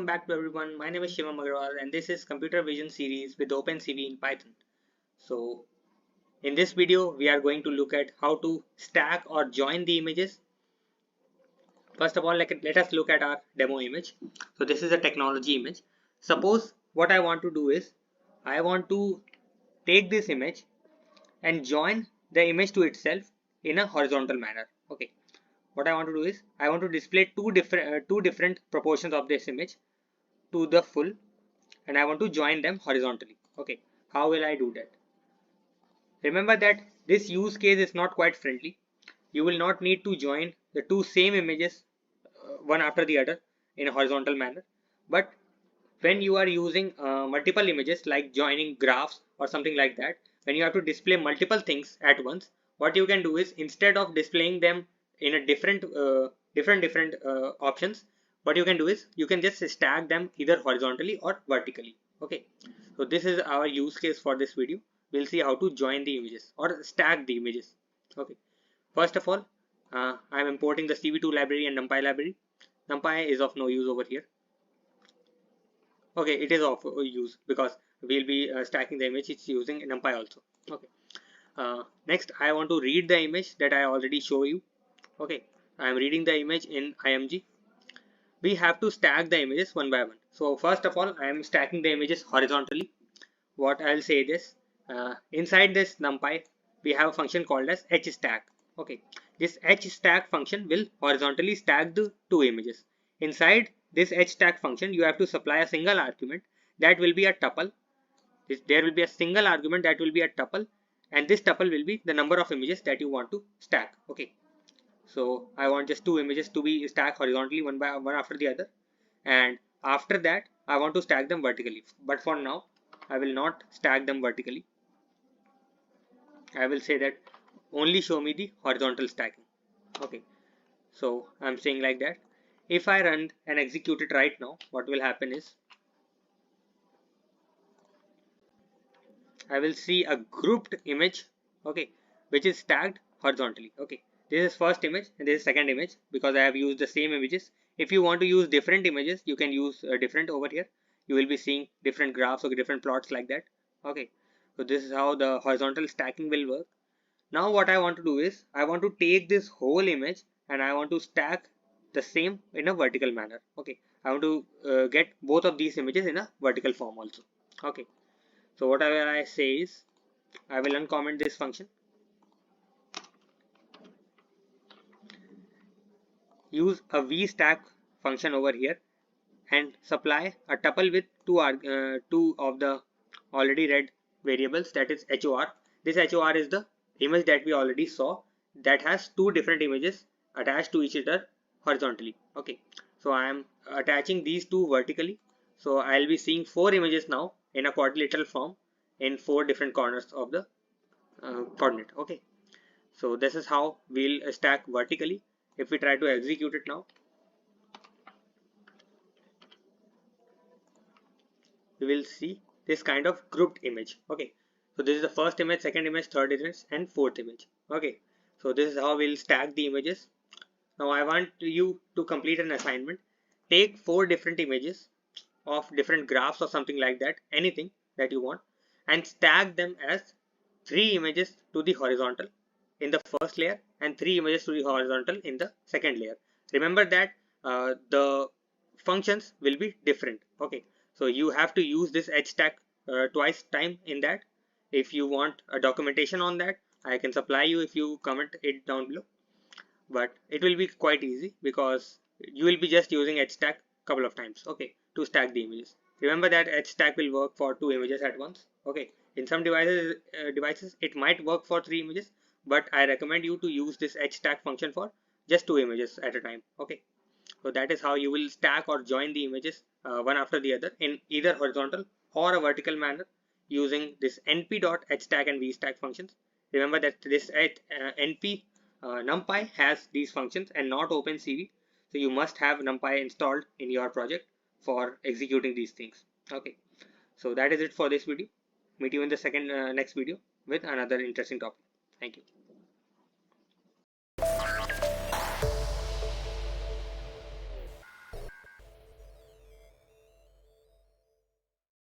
welcome back to everyone. My name is Shivam Agarwal and this is Computer Vision series with OpenCV in Python. So in this video we are going to look at how to stack or join the images. First of all, let us look at our demo image. So this is a technology image. Suppose what I want to do is I want to take this image and join the image to itself in a horizontal manner. Okay. What I want to do is I want to display two different proportions of this image to the full, and I want to join them horizontally. Okay, how will I do that? Remember that this use case is not quite friendly. You will not need to join the two same images one after the other in a horizontal manner. But when you are using multiple images like joining graphs or something like that, when you have to display multiple things at once, what you can do is instead of displaying them in a different options, what you can do is you can just stack them either horizontally or vertically. Okay, so this is our use case for this video. We'll see how to join the images or stack the images. Okay, first of all, I'm importing the CV2 library and NumPy library. NumPy is of no use over here. Okay, it is of use because we'll be stacking the image. It's using NumPy also. Okay. Next, I want to read the image that I already show you. Okay, I am reading the image in IMG. We have to stack the images one by one. So first of all, I am stacking the images horizontally. What I'll say is, inside this NumPy, we have a function called as hstack. Okay, this hstack function will horizontally stack the two images. Inside this hstack function, you have to supply a single argument that will be a tuple. There will be a single argument that will be a tuple, and this tuple will be the number of images that you want to stack. Okay, so I want just two images to be stacked horizontally one after the other, and after that I want to stack them vertically. But for now, I will not stack them vertically. I will say that only show me the horizontal stacking. Okay, so I'm saying like that. If I run and execute it right now, what will happen is I will see a grouped image, okay, which is stacked horizontally. Okay, this is first image and this is second image because I have used the same images. If you want to use different images, you can use different over here. You will be seeing different graphs or different plots like that. Okay, so this is how the horizontal stacking will work. Now what I want to do is I want to take this whole image and I want to stack the same in a vertical manner. Okay, I want to get both of these images in a vertical form also. Okay, so whatever I say is I will uncomment this function. Use a vstack function over here and supply a tuple with two of the already read variables, that is HOR. This HOR is the image that we already saw that has two different images attached to each other horizontally. Okay, so I am attaching these two vertically. So I'll be seeing four images now in a quadrilateral form in four different corners of the coordinate. Okay, so this is how we'll stack vertically. If we try to execute it now, we will see this kind of grouped image. Okay, so this is the first image, second image, third image, and fourth image. Okay, so this is how we'll stack the images. Now I want you to complete an assignment. Take four different images of different graphs or something like that, anything that you want, and stack them as three images to the horizontal in the first layer and three images to the horizontal in the second layer. Remember that the functions will be different. Okay, so you have to use this hstack twice time in that. If you want a documentation on that, I can supply you if you comment it down below, but it will be quite easy because you will be just using hstack couple of times, okay, to stack the images. Remember that hstack will work for two images at once. Okay, in some devices it might work for three images, but I recommend you to use this hstack function for just two images at a time. Okay, so that is how you will stack or join the images one after the other in either horizontal or a vertical manner using this np.hstack and vstack functions. Remember that this np NumPy has these functions and not OpenCV, so you must have NumPy installed in your project for executing these things. Okay, so that is it for this video. Meet you in the next video with another interesting topic. Thank you.